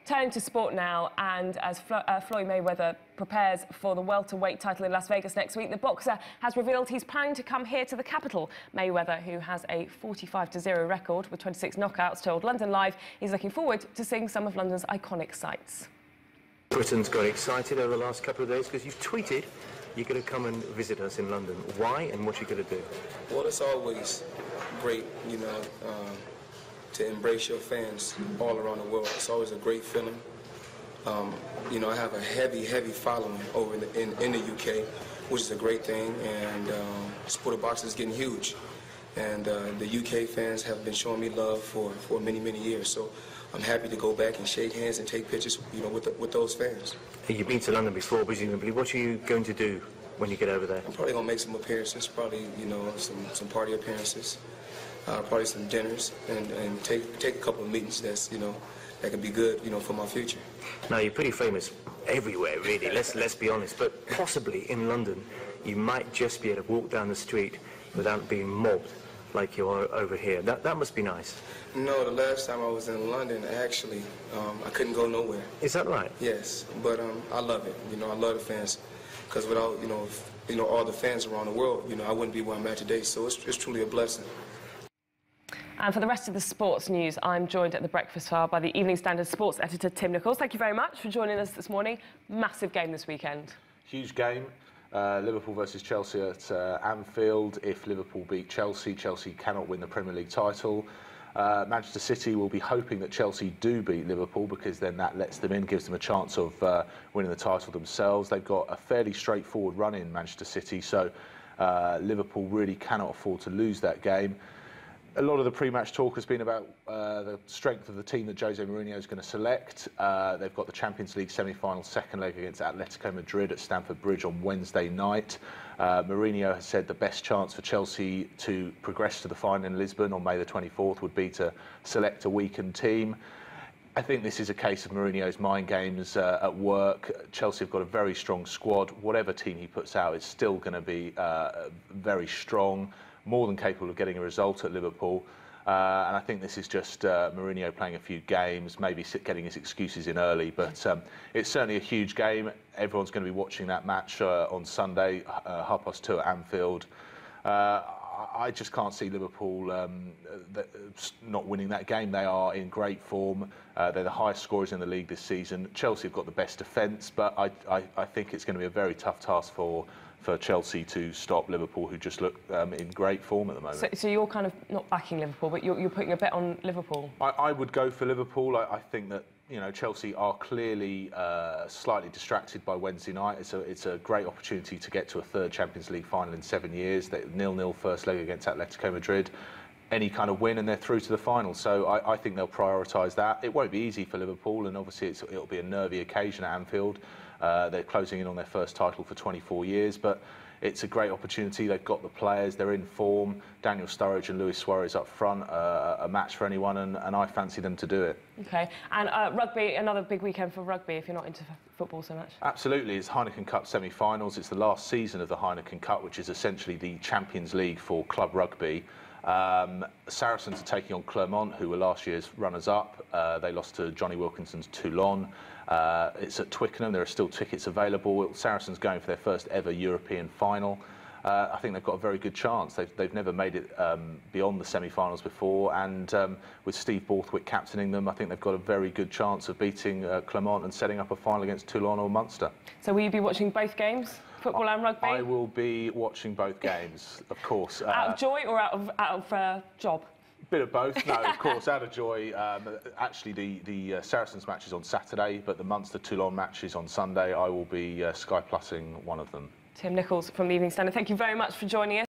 Turning to sport now, and as Floyd Mayweather prepares for the welterweight title in Las Vegas next week, the boxer has revealed he's planning to come here to the capital. Mayweather, who has a 45-0 record with 26 knockouts, told London Live he's looking forward to seeing some of London's iconic sights. Britain's got excited over the last couple of days because you've tweeted you're going to come and visit us in London. Why and what are you going to do? Well, it's always great, to embrace your fans all around the world. It's always a great feeling. I have a heavy following over in the UK, which is a great thing, and sport of boxing is getting huge. And the UK fans have been showing me love for many years. So I'm happy to go back and shake hands and take pictures, with those fans. You've been to London before, presumably. What are you going to do when you get over there? I'm probably going to make some appearances, probably, some party appearances, probably some dinners, and take a couple of meetings that could be good, for my future. Now, you're pretty famous everywhere, really, let's be honest, but possibly in London, you might just be able to walk down the street without being mobbed like you are over here. That must be nice. No, the last time I was in London, actually, I couldn't go nowhere. Is that right? Yes, but I love it. I love the fans, because without, all the fans around the world, I wouldn't be where I'm at today, so it's truly a blessing. And for the rest of the sports news, I'm joined at the breakfast bar by the Evening Standard sports editor, Tim Nichols. Thank you very much for joining us this morning. Massive game this weekend. Huge game. Liverpool versus Chelsea at Anfield. If Liverpool beat Chelsea, Chelsea cannot win the Premier League title. Manchester City will be hoping that Chelsea do beat Liverpool, because then that lets them in, gives them a chance of winning the title themselves. They've got a fairly straightforward run in Manchester City, so Liverpool really cannot afford to lose that game. A lot of the pre-match talk has been about the strength of the team that Jose Mourinho is going to select. They've got the Champions League semi-final second leg against Atletico Madrid at Stamford Bridge on Wednesday night. Mourinho has said the best chance for Chelsea to progress to the final in Lisbon on May the 24th would be to select a weakened team. I think this is a case of Mourinho's mind games at work. Chelsea have got a very strong squad. Whatever team he puts out is still going to be very strong, more than capable of getting a result at Liverpool. And I think this is just Mourinho playing a few games, maybe getting his excuses in early. But it's certainly a huge game. Everyone's going to be watching that match on Sunday, 2:30 at Anfield. I just can't see Liverpool not winning that game. They are in great form. They're the highest scorers in the league this season. Chelsea have got the best defence, but I think it's going to be a very tough task for Chelsea to stop Liverpool, who just look in great form at the moment. So you're kind of not backing Liverpool, but you're putting a bet on Liverpool? I would go for Liverpool. I think that Chelsea are clearly slightly distracted by Wednesday night. It's a great opportunity to get to a third Champions League final in 7 years. 0-0 first leg against Atletico Madrid. Any kind of win and they're through to the final. So I think they'll prioritise that. It won't be easy for Liverpool, and obviously it'll be a nervy occasion at Anfield. They're closing in on their first title for 24 years, but it's a great opportunity. They've got the players, they're in form. Daniel Sturridge and Luis Suarez up front, a match for anyone, and I fancy them to do it. OK, and rugby, another big weekend for rugby if you're not into football so much. Absolutely, it's Heineken Cup semi-finals. It's the last season of the Heineken Cup, which is essentially the Champions League for club rugby. Saracens are taking on Clermont, who were last year's runners-up. They lost to Johnny Wilkinson's Toulon. It's at Twickenham. There are still tickets available. Saracens going for their first ever European final. I think they've got a very good chance. They've never made it beyond the semi-finals before, and with Steve Borthwick captaining them, I think they've got a very good chance of beating Clermont and setting up a final against Toulon or Munster. So will you be watching both games, football and rugby? I will be watching both games, of course. Out of joy or out of job? Bit of both. No, of course, out of joy. Actually, the Saracens match is on Saturday, but the Munster-Toulon match is on Sunday. I will be Sky Plussing one of them. Tim Nichols from the Evening Standard, thank you very much for joining us.